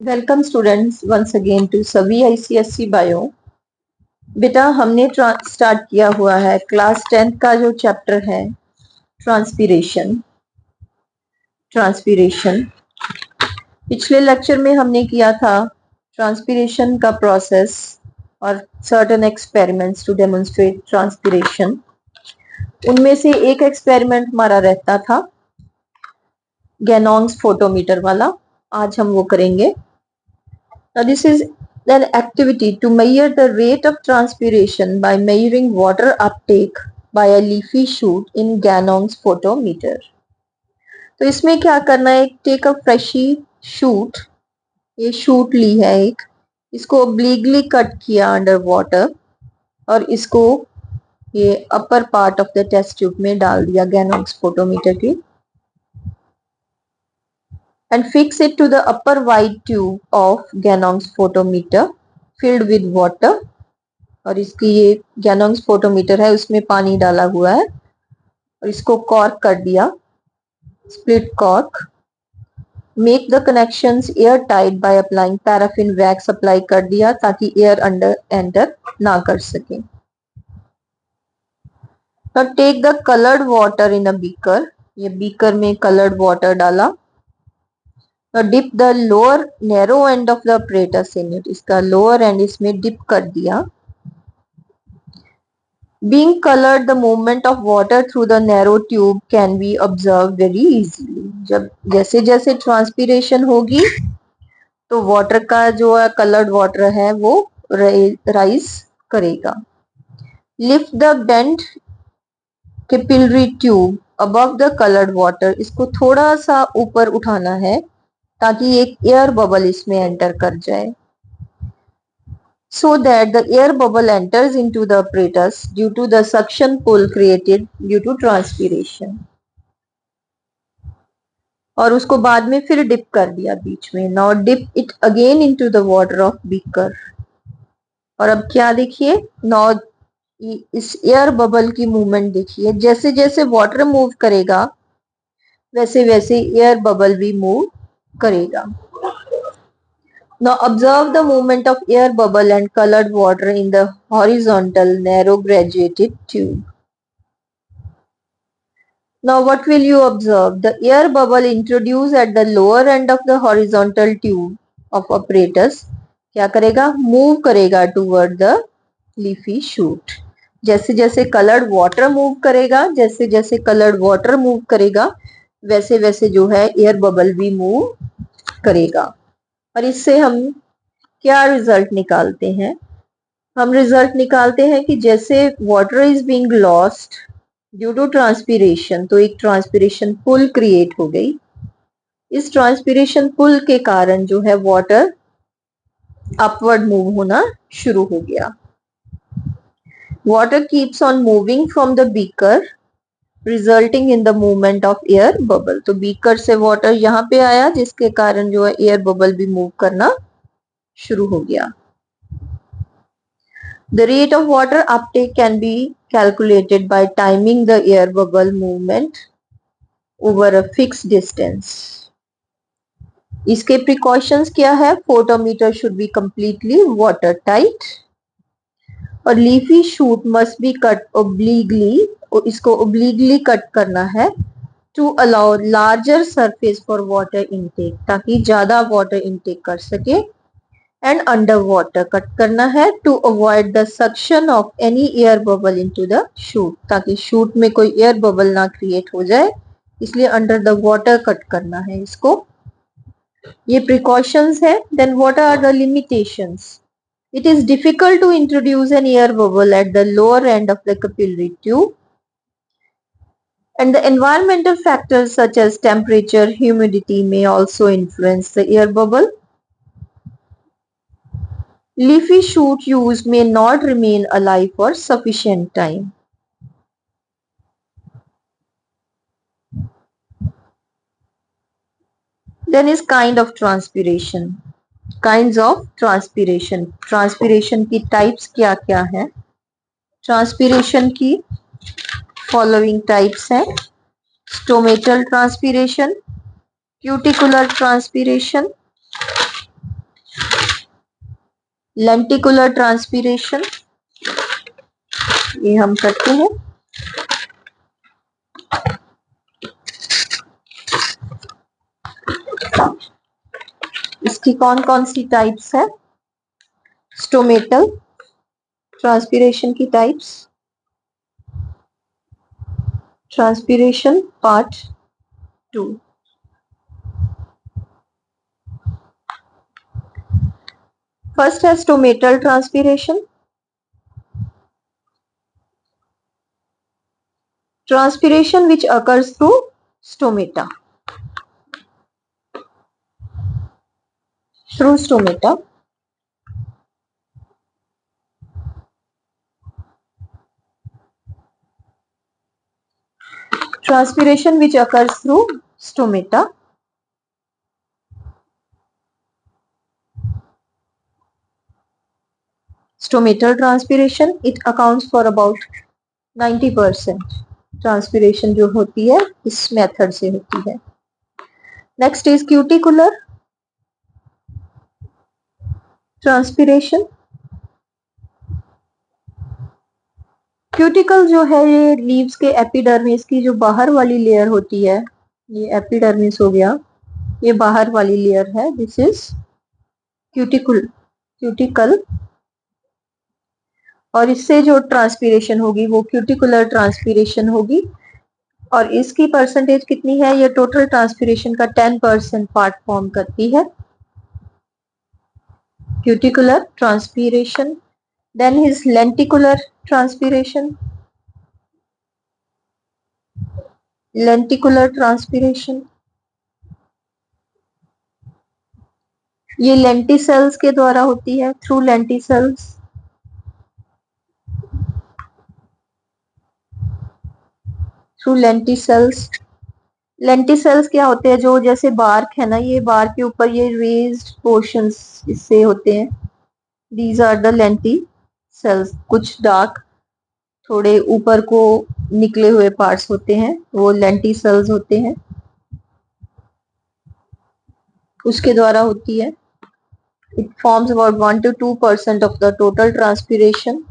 Welcome students once again to सभी ICSE bio. बेटा हमने स्टार्ट किया हुआ है क्लास 10th का जो चैप्टर है ट्रांसपीरेशन। पिछले लेक्चर में हमने किया था ट्रांसपीरेशन का प्रोसेस और certain experiments to demonstrate transpiration. उनमें से एक एक्सपेरिमेंट हमारा रहता था गैनोंग्स फोटोमीटर वाला। आज हम वो करेंगे। Now this is an activity to measure the rate of transpiration by measuring water uptake by a leafy shoot in Gannong's photometer. तो इसमें क्या करना है, टेक अ फ्रेशी शूट, ये शूट ली है एक, इसको ओब्लिकली कट किया अंडर वाटर और इसको ये upper part of the test tube में डाल दिया गैनोंग्स फोटोमीटर की and fix it to the upper wide tube of Gannong's photometer filled with water। और इसकी ये गैनोंग्स फोटोमीटर है उसमें पानी डाला हुआ है और इसको कॉर्क कर दिया, split cork. Make the connections air tight by applying paraffin wax apply कर दिया ताकि एयर अंडर एंटर ना कर सके। Now take the colored water in a beaker, ये बीकर में कलर्ड वाटर डाला। Now dip the lower narrow end of the apparatus in it, इसका lower end इसमें dip कर दिया। Being colored, the movement of water through the narrow tube can be observed very easily। जब जैसे जैसे transpiration होगी तो वाटर का जो है कलर्ड वाटर है वो राइज करेगा। Lift the bent capillary tube above the coloured water, इसको थोड़ा सा ऊपर उठाना है ताकि एक एयर बबल इसमें एंटर कर जाए। So that the air bubble enters into the apparatus due to the suction pull created due to transpiration। और उसको बाद में फिर डिप कर दिया बीच में। Now dip it again into the water of beaker। और अब क्या देखिए, now इस एयर बबल की मूवमेंट देखिए, जैसे जैसे वाटर मूव करेगा वैसे वैसे एयर बबल भी मूव करेगा। Now observe the movement of air bubble and colored water in the horizontal narrow graduated tube। Now what will you observe? The air bubble introduced at the lower end of the horizontal tube of apparatus क्या करेगा, move करेगा toward the leafy shoot। जैसे जैसे colored water move करेगा, जैसे जैसे colored water move करेगा वैसे वैसे जो है air bubble भी मूव करेगा। और इससे हम क्या रिजल्ट निकालते हैं, हम रिजल्ट निकालते हैं कि जैसे water is being lost due to transpiration, तो एक ट्रांसपीरेशन पुल क्रिएट हो गई। इस ट्रांसपीरेशन पुल के कारण जो है वाटर अपवर्ड मूव होना शुरू हो गया। Water keeps on moving from the beaker resulting in the movement of air bubble. तो बीकर से वाटर यहाँ पे आया जिसके कारण जो है एयर बबल भी मूव करना शुरू हो गया। The rate of water uptake can be calculated by timing the air bubble movement over a fixed distance। इसके precautions क्या है, photometer should be completely watertight और leafy shoot must be cut obliquely, इसको obliquely cut करना है to allow larger surface for water intake, ताकि ज्यादा water intake कर सके। एंड अंडर वाटर कट करना है to avoid the suction of any air bubble into the shoot, ताकि शूट में कोई एयर बबल ना क्रिएट हो जाए, इसलिए अंडर द वाटर कट करना है इसको। ये प्रिकॉशंस है। Then what are the limitations? It is difficult to introduce an air bubble at the lower end of the capillary tube and the environmental factors such as temperature, humidity may also influence the air bubble। Leafy shoot used may not remain alive for sufficient time। Then is kind of transpiration। Kinds of transpiration। Transpiration की types क्या क्या है? Transpiration की following types है: stomatal transpiration, cuticular transpiration, lenticular transpiration, ये हम करते हैं। इसकी कौन कौन सी टाइप्स है? स्टोमेटल ट्रांसपीरेशन की टाइप्स, ट्रांसपीरेशन पार्ट 2। फर्स्ट है stomatal transpiration. Transpiration which occurs through stomata. Through stomata. Transpiration which occurs through stomata. Stomatal transpiration, it accounts for about 90% transpiration जो होती है इस मेथड से होती है। Next is cuticular transpiration. Cuticle जो है ये लीव्स के एपिडर्मिस की जो बाहर वाली लेयर होती है, ये एपिडर्मिस हो गया, ये बाहर वाली लेयर है, दिस इज क्यूटिकल। और इससे जो ट्रांसपीरेशन होगी वो क्यूटिकुलर ट्रांसपीरेशन होगी। और इसकी परसेंटेज कितनी है? ये टोटल ट्रांसपीरेशन का 10% पार्ट फॉर्म करती है, cuticular transpiration. Then is lenticular transpiration, lenticular transpiration ये लेंटिसेल्स के द्वारा होती है, through lenticels. Through lenticels. Lenticels क्या होते हैं? जो जैसे बार्क है ना, ये बार्क के ऊपर ये रेज्ड पोर्शंस इससे होते हैं, दीज आर द लेंटिसेल्स। कुछ डार्क थोड़े ऊपर को निकले हुए पार्ट्स होते हैं, वो लेंटिसेल्स होते हैं, उसके द्वारा होती है। It forms about 1 to 2% of the total transpiration.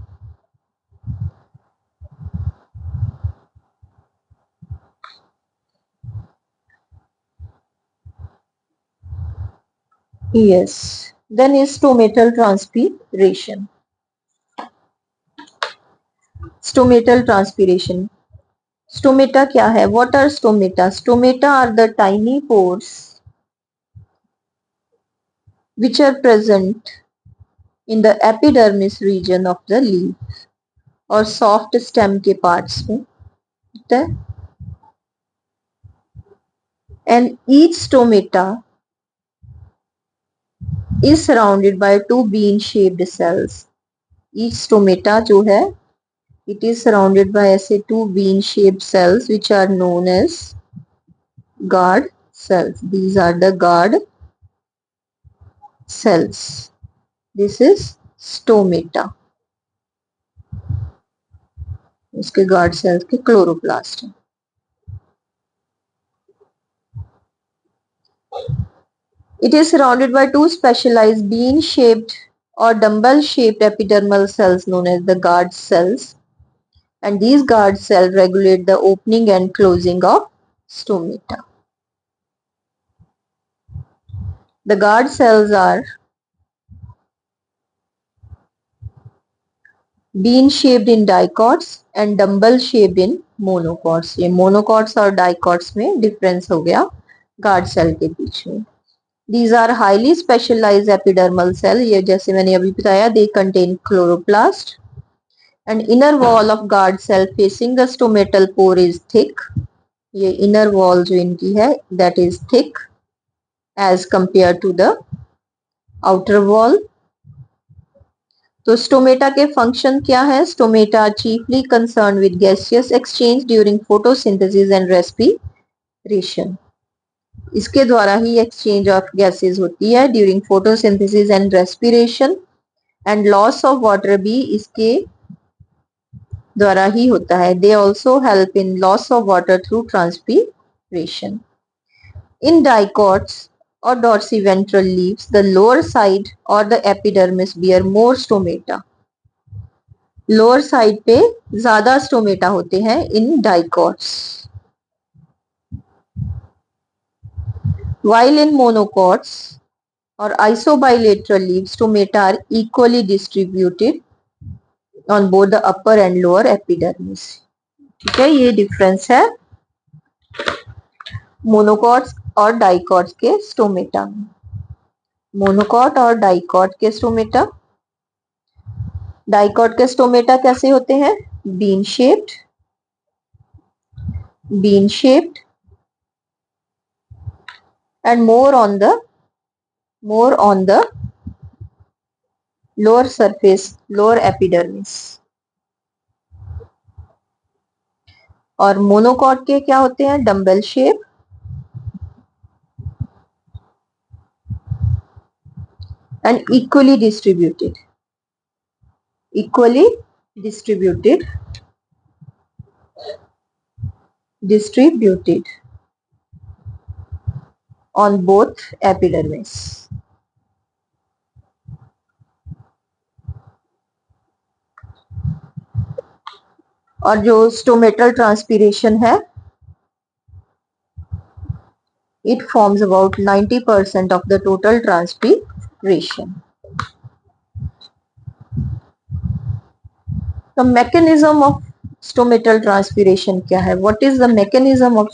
Yes, then is stomatal transpiration. Stomatal transpiration. Stomata क्या है? What are stomata? Stomata are the tiny pores which are present in the epidermis region of the leaf और soft stem के parts में होता है। And each stomata is surrounded by two bean-shaped cells. Each stomata जो है, it is surrounded by ऐसे two bean-shaped cells which are known as guard cells. These are the guard cells. This is stomata. उसके guard cells के chloroplast हैं। It is surrounded by two specialized bean-shaped or dumbbell-shaped epidermal cells known as the guard cells. And these guard cells regulate the opening and closing of stomata. The guard cells are bean-shaped in dicots and dumbbell-shaped in monocots. ये monocots और dicots में difference हो गया guard cell के बीच में। These are highly specialized epidermal cell. ये जैसे मैंने अभी बताया, they contain chloroplast. And inner wall of guard cell facing the stomatal pore is thick. ये inner wall जो इनकी है, that is thick as compared to the outer wall. तो स्टोमेटा के फंक्शन क्या है? Stomata chiefly concern with gaseous exchange during photosynthesis and respiration. इसके द्वारा ही एक्सचेंज ऑफ गैसेस होती है during photosynthesis and respiration. And loss of water भी इसके द्वारा ही होता है। They also help in loss of water through transpiration. In dicots or dorsiventral leaves, the lower side or the epidermis bear more stomata. Lower side पे ज्यादा stomata होते हैं इन dicots, while in monocots or isobilateral leaves, stomata are equally distributed on both the upper and lower epidermis. ठीक है, ये difference है monocots और dicots के स्टोमेटा में। मोनोकॉट और डाइकॉट के स्टोमेटा, डाइकॉट के स्टोमेटा कैसे होते हैं? Bean shaped and more on the lower surface, lower epidermis. और मोनोकॉट के क्या होते हैं? Dumbbell shape and equally distributed on both epidermis. और जो स्टोमेटल ट्रांसपीरेशन है, it forms about 90% of the total transpiration. The mechanism of stomatal transpiration क्या है? What is the mechanism of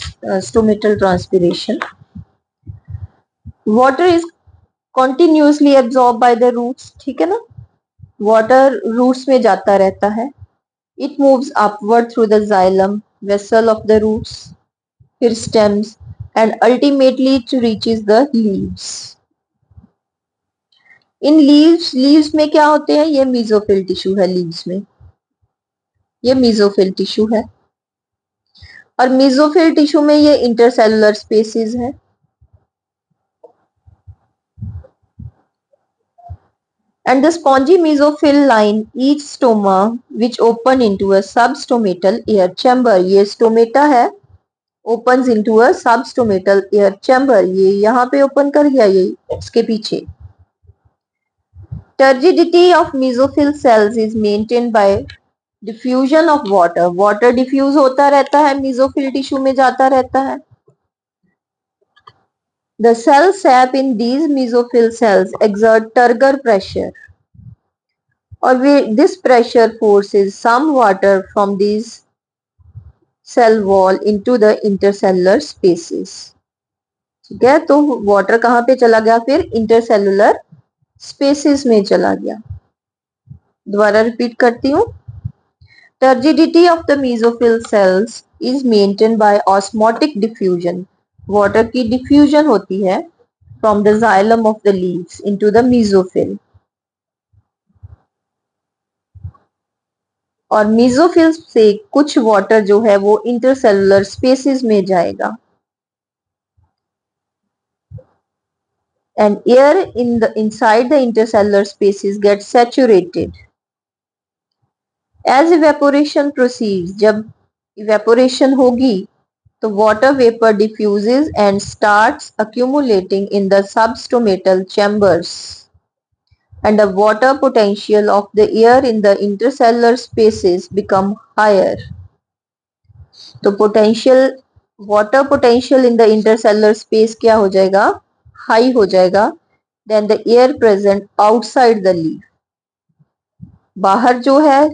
stomatal transpiration? Water is continuously absorbed by the roots, ठीक है ना? Water roots में जाता रहता है. It moves upward through the xylem vessel of the roots, फिर stems and ultimately it reaches the leaves. In leaves में क्या होते हैं? ये मीजोफिल टिश्यू है लीव्स में, ये मीजोफिल टिश्यू है और मीजोफिल टिश्यू में ये इंटरसेलुलर स्पेसेस है। And the spongy mesophyll line each stoma which open into a substomatal air chamber. ये स्टोमेटा है, opens into a substomatal air chamber. ये यहाँ पे open कर गया, ये इसके पीछे। Turgidity of mesophyll cells is maintained by diffusion of water. Water diffuse होता रहता है, mesophyll tissue में जाता रहता है। The cell sap in these mesophyll cells exert turgor pressure. और this pressure forces some water from these cell wall into the intercellular spaces. ठीक है, तो वाटर कहाँ पे चला गया? फिर इंटरसेलुलर स्पेसेस में चला गया। दोबारा रिपीट करती हूँ। Turgidity of the mesophyll cells is maintained by osmotic diffusion. Water की डिफ्यूजन होती है from the xylem of the leaves into the mesophyll, और मेसोफिल से कुछ वाटर जो है वो इंटरसेलुलर स्पेसेस में जाएगा। And air inside the intercellular spaces gets saturated. As evaporation proceeds, जब evaporation होगी तो water vapor diffuses and starts accumulating in the substomatal chambers, and the water potential of the air in the intercellular spaces become higher. तो water potential in the intercellular space क्या हो जाएगा? High हो जाएगा then the air present outside the leaf. बाहर जो है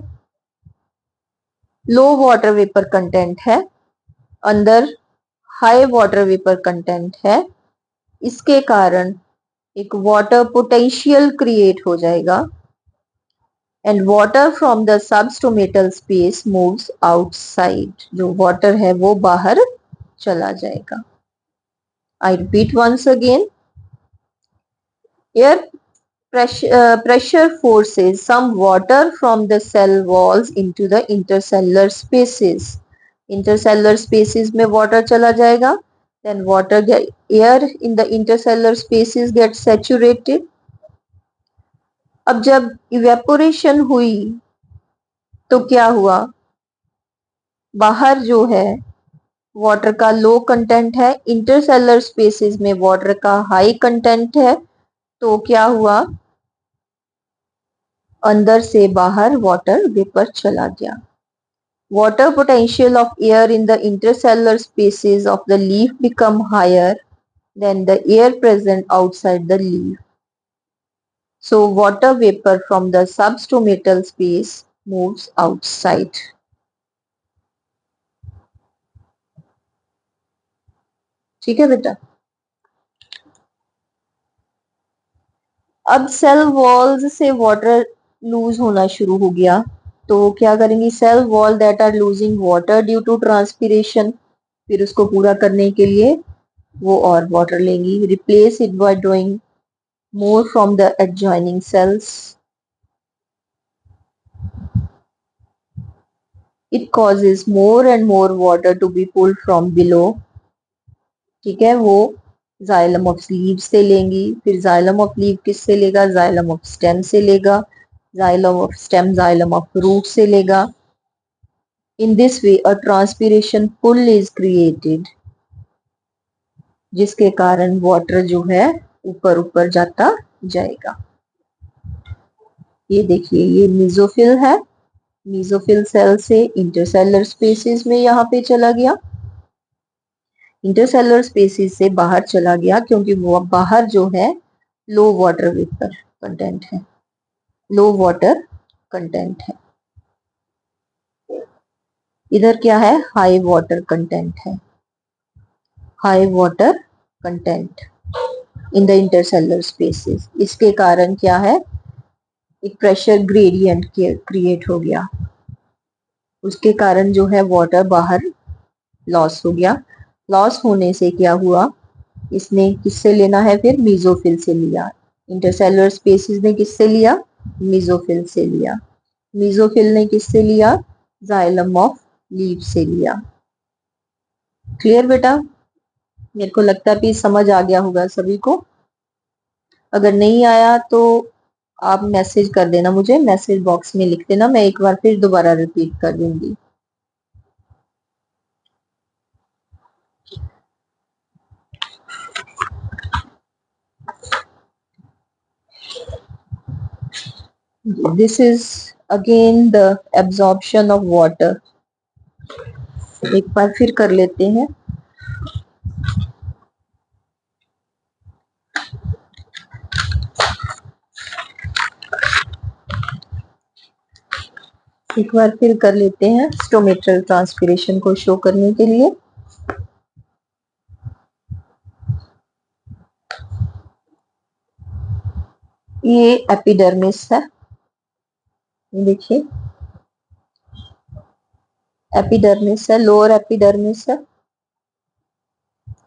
लो water vapour content है, अंदर हाई वाटर वेपर कंटेंट है। इसके कारण एक वाटर पोटेंशियल क्रिएट हो जाएगा and water from the substomatal space moves outside. जो वाटर है वो बाहर चला जाएगा। I repeat once again, air pressure forces some water from the cell walls into the intercellular spaces. Intercellular spaces में water चला जाएगा, then air in the intercellular spaces get saturated. अब जब evaporation हुई तो क्या हुआ? बाहर जो है वाटर का लो कंटेंट है, इंटरसेलर स्पेसेस में वाटर का हाई कंटेंट है, तो क्या हुआ, अंदर से बाहर वाटर वेपर चला गया। Water potential of air in the intercellular spaces of the leaf become higher than the air present outside the leaf. So water vapor from the substomatal space moves outside. ठीक है बेटा। अब cell walls से water lose होना शुरू हो गया, तो क्या करेंगी, cell wall that are losing water due to transpiration, फिर उसको पूरा करने के लिए वो और वाटर लेंगी, replace it by drawing more from the adjoining cells. It causes more and more water to be pulled from below. ठीक है, वो जाइलम ऑफ लीव से लेंगी, फिर जाइलम ऑफ लीव किससे लेगा, जाइलम ऑफ स्टेम से लेगा, xylem of stem xylem of root से लेगा। In this way a transpiration pull is created, जिसके कारण वाटर जो है ऊपर ऊपर जाता जाएगा। ये देखिए, ये मीजोफिल है, मीजोफिल सेल से इंटरसेलर स्पेसिस में यहाँ पे चला गया, इंटरसेलर स्पेसिस से बाहर चला गया, क्योंकि वो बाहर जो है लो वाटर वेपर कंटेंट है, लो वाटर कंटेंट है। इधर क्या है, हाई वाटर कंटेंट है, high water content in the intercellular spaces. इसके कारण क्या है, एक प्रेशर ग्रेडियंट क्रिएट हो गया, उसके कारण जो है वाटर बाहर लॉस हो गया। लॉस होने से क्या हुआ, इसने किससे लेना है, फिर मीजोफिल से लिया, इंटरसेलुलर स्पेसिस ने किससे लिया, मीजोफिल से लिया, मीजोफिल ने किससे लिया, जाइलम ऑफ लीव से लिया। क्लियर बेटा, मेरे को लगता है कि समझ आ गया होगा सभी को। अगर नहीं आया तो आप मैसेज कर देना, मुझे मैसेज बॉक्स में लिख देना, मैं एक बार फिर दोबारा रिपीट कर दूंगी। This is again the absorption of water. एक बार फिर कर लेते हैं। एक बार फिर कर लेते हैं स्टोमेटल ट्रांसपीरेशन को शो करने के लिए। ये एपिडर्मिस है, देखिए एपिडर्मिस है, लोअर एपिडर्मिस है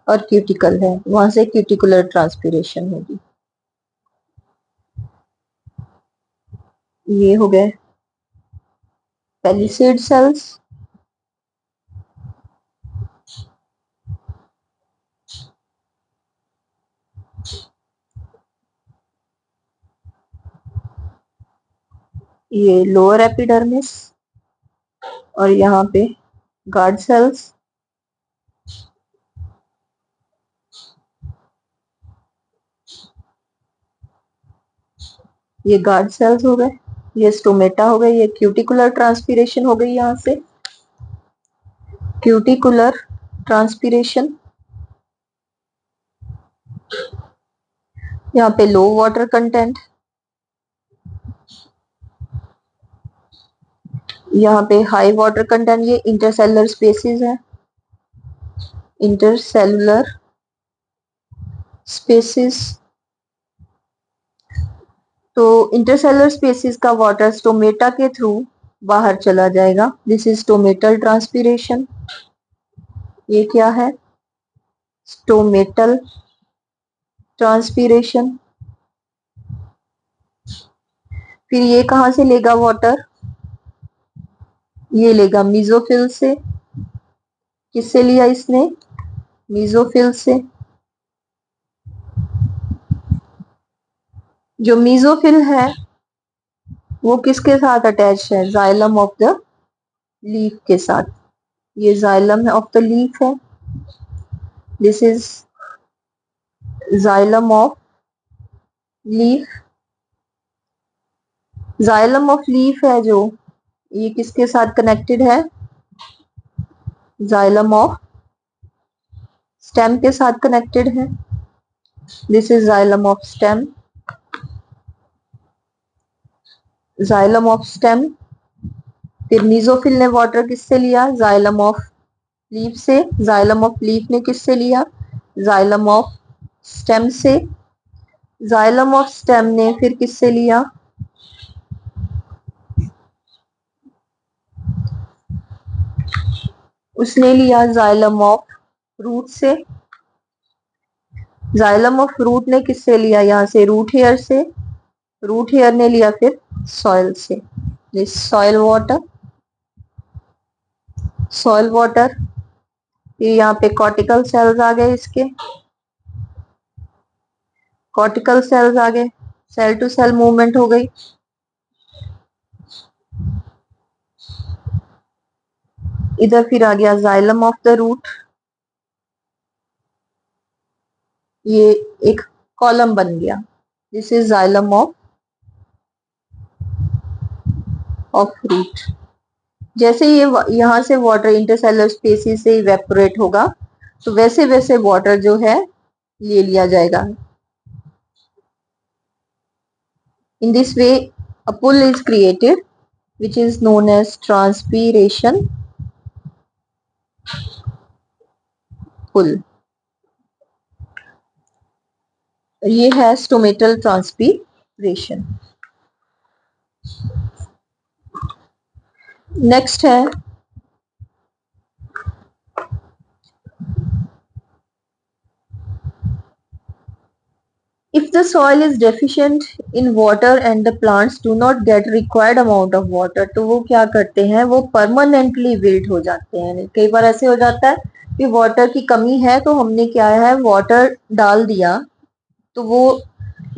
और क्यूटिकल है, वहां से क्यूटिकुलर ट्रांसपीरेशन होगी। ये हो गए पेलिसेड सेल्स, ये लोअर एपिडर्मिस और यहाँ पे गार्ड सेल्स, ये गार्ड सेल्स हो गए, ये स्टोमेटा हो गए, ये क्यूटिकुलर ट्रांसपीरेशन हो गई, यहाँ से क्यूटिकुलर ट्रांसपीरेशन, यहाँ पे लो वाटर कंटेंट, यहाँ पे हाई वाटर कंटेंट, ये इंटरसेलुलर स्पेसिस है, इंटरसेलुलर स्पेसिस। तो इंटरसेलुलर स्पेसिस का वाटर स्टोमेटा के थ्रू बाहर चला जाएगा, दिस इज स्टोमेटल ट्रांसपीरेशन। ये क्या है, स्टोमेटल ट्रांसपीरेशन। फिर ये कहां से लेगा वाटर, ये लेगा मीजोफिल से, किससे लिया इसने, मीजोफिल से। जो मीजोफिल है वो किसके साथ अटैच है, जाइलम ऑफ द लीफ के साथ, ये जाइलम ऑफ द लीफ है, this is xylem of leaf. Xylem of leaf है जो, ये किसके साथ कनेक्टेड है, जाइलम ऑफ स्टेम के साथ कनेक्टेड है, this is xylem of stem. Xylem of stem. फिर मीजोफिल ने वाटर किससे लिया, जाइलम ऑफ लीफ से। जाइलम ऑफ लीफ ने किससे लिया, जाइलम ऑफ स्टेम से। जाइलम ऑफ स्टेम ने फिर किससे लिया, उसने लिया जाइलम ऑफ रूट से। जाइलम ऑफ रूट ने किससे लिया, यहाँ से रूट हेयर से। रूट हेयर ने लिया फिर सॉइल से, this soil water. Soil water. फिर यहाँ पे कॉर्टिकल सेल्स आ गए इसके, कॉर्टिकल सेल्स आ गए, सेल टू सेल मूवमेंट हो गई। इधर फिर आ गया जाइलम ऑफ द रूट, ये एक कॉलम बन गया, this is xylem of root. जैसे ये यहाँ से वाटर इंटरसेलुलर स्पेसिस से इवेपोरेट होगा, तो वैसे वैसे वाटर जो है ले लिया जाएगा। इन this way a pool is created which is known as transpiration pull। ये है स्टोमेटल ट्रांसपीरेशन। नेक्स्ट है if the soil is deficient in water and the plants do not get required amount of water, तो वो क्या करते हैं, वो permanently wilt हो जाते हैं। कई बार ऐसे हो जाता है कि वाटर की कमी है, तो हमने क्या है वाटर डाल दिया, तो वो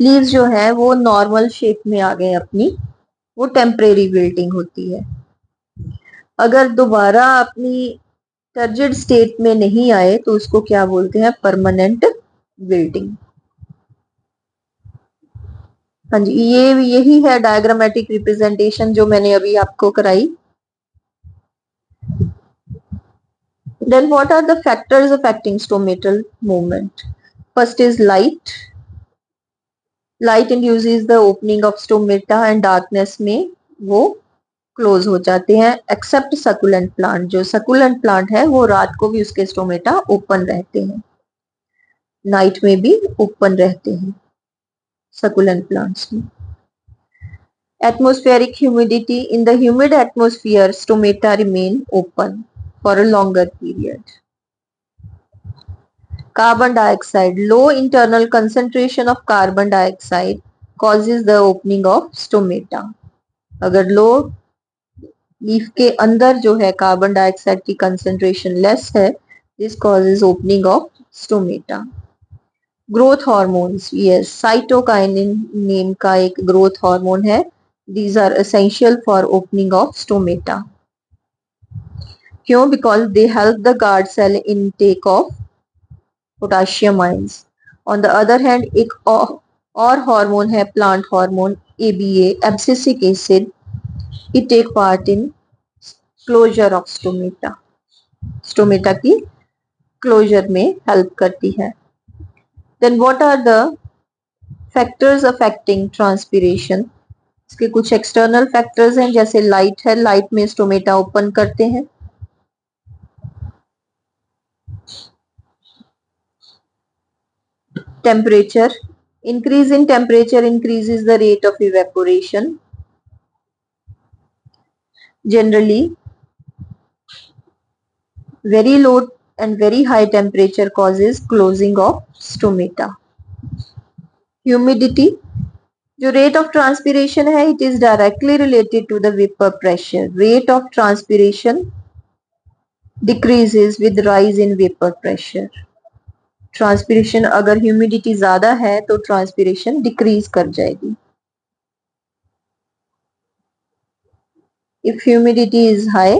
लीव्स जो है वो नॉर्मल शेप में आ गए अपनी, वो टेम्परेरी विल्टिंग होती है। अगर दोबारा अपनी टर्जिड स्टेट में नहीं आए तो उसको क्या बोलते हैं, परमानेंट विल्टिंग। हाँ जी, ये यही है डायग्रामेटिक रिप्रेजेंटेशन जो मैंने अभी आपको कराई। Then what are the factors affecting stomatal movement? First is light. Light induces the opening of stomata and darkness में वो क्लोज हो जाते हैं, एक्सेप्ट सकुलेंट प्लांट। जो सकुलेंट प्लांट है वो रात को भी उसके स्टोमेटा ओपन रहते हैं, नाइट में भी ओपन रहते हैं सकुलेंट प्लांट्स में। Atmospheric humidity. In the humid atmosphere, stomata remain open for a longer period. Carbon dioxide. Low internal concentration of carbon dioxide causes the opening of stomata. अगर लो leaf के अंदर जो है कार्बन डाइऑक्साइड की concentration less है, this causes opening of stomata. Growth hormones, yes, cytokinin name का एक growth hormone है, these are essential for opening of stomata। क्यों, because they help the guard cell intake of potassium ions। on the other hand एक और hormone है plant hormone ABA, abscisic acid, it take part in closure of stomata, stomata की closure में help करती है। then what are the factors affecting transpiration? इसके कुछ external factors हैं, जैसे लाइट है, लाइट में स्टोमेटा ओपन करते हैं। Temperature, increase in temperature increases the rate of evaporation. Generally very low and very high temperature causes closing of stomata। Humidity, जो rate of transpiration है, it is directly related to the vapor pressure। Rate of transpiration decreases with rise in vapor pressure। Transpiration अगर humidity ज्यादा है तो transpiration decrease कर जाएगी। If humidity is high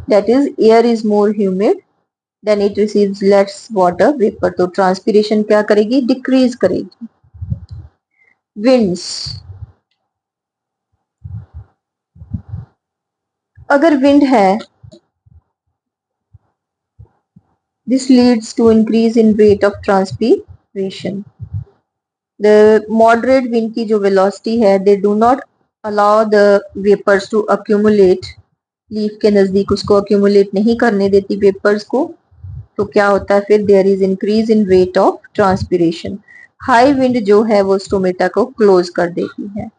that is air is more humid, then it receives less water vapor. तो transpiration क्या करेगी? Decrease करेगी. विंड्स, अगर विंड है, this leads to increase in rate of transpiration. The moderate wind की जो velocity है, they do not allow the vapors to accumulate. Leaf के नजदीक उसको accumulate नहीं करने देती vapors को. तो क्या होता है फिर? there is increase in rate of transpiration. High wind जो है वो स्टोमेटा को क्लोज कर देती है.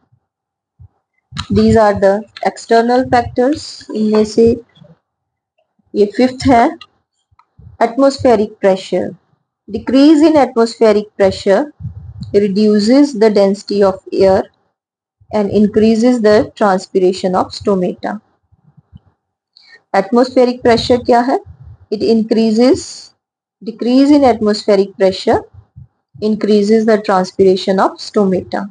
These are the external factors. इनमें से ये फिफ्थ है, atmospheric pressure. Decrease in atmospheric pressure reduces the density of air and increases the transpiration of stomata. Atmospheric pressure क्या है? It increases, decrease in atmospheric pressure increases the transpiration of stomata.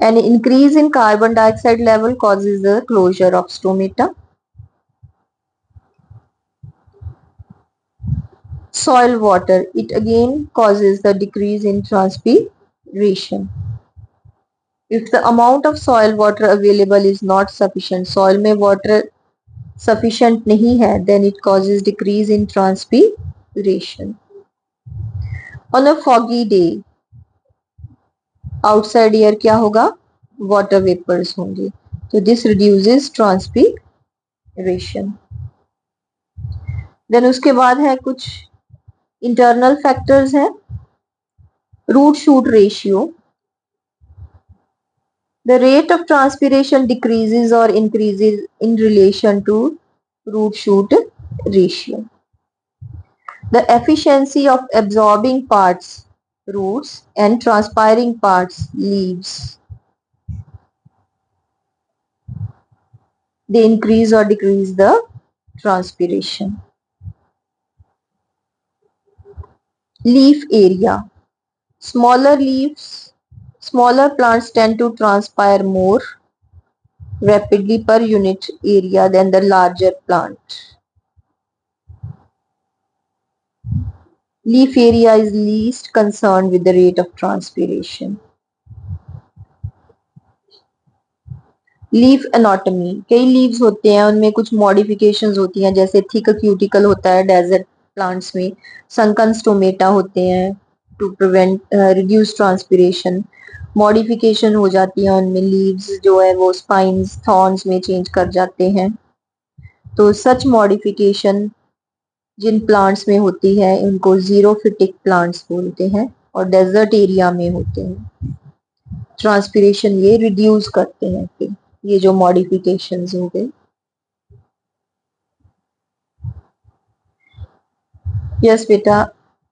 An increase in carbon dioxide level causes the closure of stomata. Soil water, it again causes the decrease in transpiration. If the amount of soil water available is not sufficient, soil में water sufficient नहीं है, then it causes decrease in transpiration. On a foggy day, outside air क्या होगा? Water vapors होंगे. तो this reduces transpiration. Then उसके बाद है कुछ internal factors हैं. Root shoot ratio. The rate of transpiration decreases or increases in relation to root shoot ratio. The efficiency of absorbing parts, roots, and transpiring parts, leaves. They increase or decrease the transpiration. Leaf area. Smaller leaves, smaller plants tend to transpire more rapidly per unit area than the larger plant. Leaf area is least concerned with the rate of transpiration. Leaf anatomy, कई leaves होते हैं उनमें कुछ modifications होती हैं, जैसे thick cuticle होता है डेजर्ट प्लांट्स में, संकन स्टोमेटा होते हैं to prevent reduce transpiration. Modification हो जाती है उनमें, लीव्स जो है वो स्पाइंस थॉर्न्स में चेंज कर जाते हैं. तो सच मॉडिफिकेशन जिन प्लांट्स में होती है उनको जीरोफिटिक प्लांट्स बोलते हैं और डेजर्ट एरिया में होते हैं. ट्रांसपिरेशन ये रिड्यूस करते हैं फिर ये जो मॉडिफिकेशंस हो गए. यस बेटा.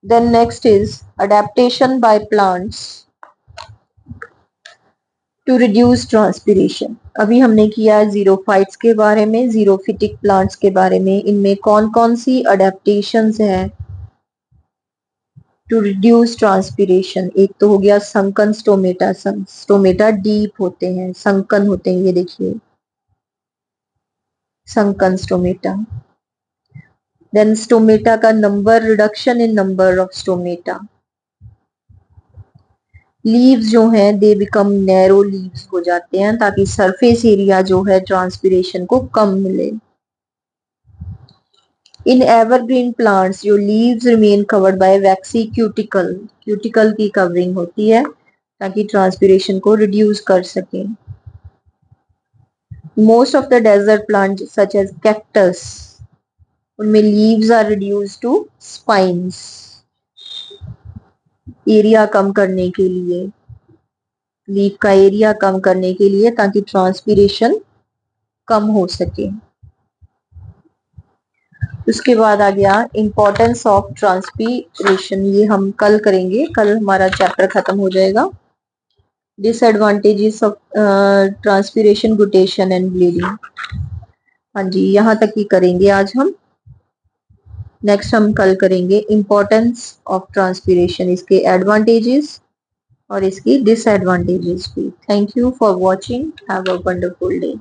Then next is adaptation by plants to reduce transpiration. अभी हमने किया जीरोफाइट्स के बारे में, जीरोफिटिक प्लांट्स के बारे में. इनमें कौन कौन सी अडेप्टेशंस हैं टू रिड्यूस ट्रांसपिरेशन? एक तो हो गया संकन स्टोमेटा. स्टोमेटा डीप होते हैं, संकन होते हैं, ये देखिए संकन स्टोमेटा. देन स्टोमेटा का number, reduction in number of stomata. Leaves जो हैं दे बिकम नैरो लीव्स हो जाते हैं ताकि सरफेस एरिया जो है ट्रांसपिरेशन को कम मिले. In evergreen plants your leaves remain covered by waxy cuticle. Cuticle की कवरिंग होती है ताकि ट्रांसपिरेशन को रिड्यूस कर सके. Most of the desert plant such as cactus, उनमें leaves are reduce to spines, area कम करने के लिए, लीफ का एरिया कम करने के लिए ताकि ट्रांसपिरेशन कम हो सके. उसके बाद आ गया इंपॉर्टेंस ऑफ ट्रांसपिरेशन. ये हम कल करेंगे, कल हमारा चैप्टर खत्म हो जाएगा. Disadvantages of transpiration, guttation and bleeding. हाँ जी, यहाँ तक ही करेंगे आज हम. नेक्स्ट हम कल करेंगे इंपॉर्टेंस ऑफ ट्रांसपिरेशन, इसके एडवांटेजेस और इसकी डिसएडवांटेजेस भी. Thank you for watching. Have a wonderful day.